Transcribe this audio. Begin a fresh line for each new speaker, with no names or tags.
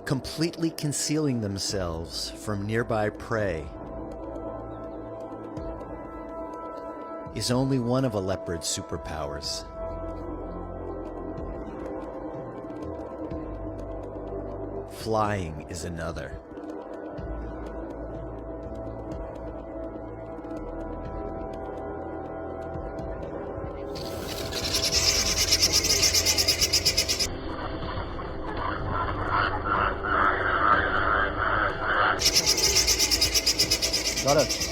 Completely concealing themselves from nearby prey is only one of a leopard's superpowers. Flying is another.
Got it.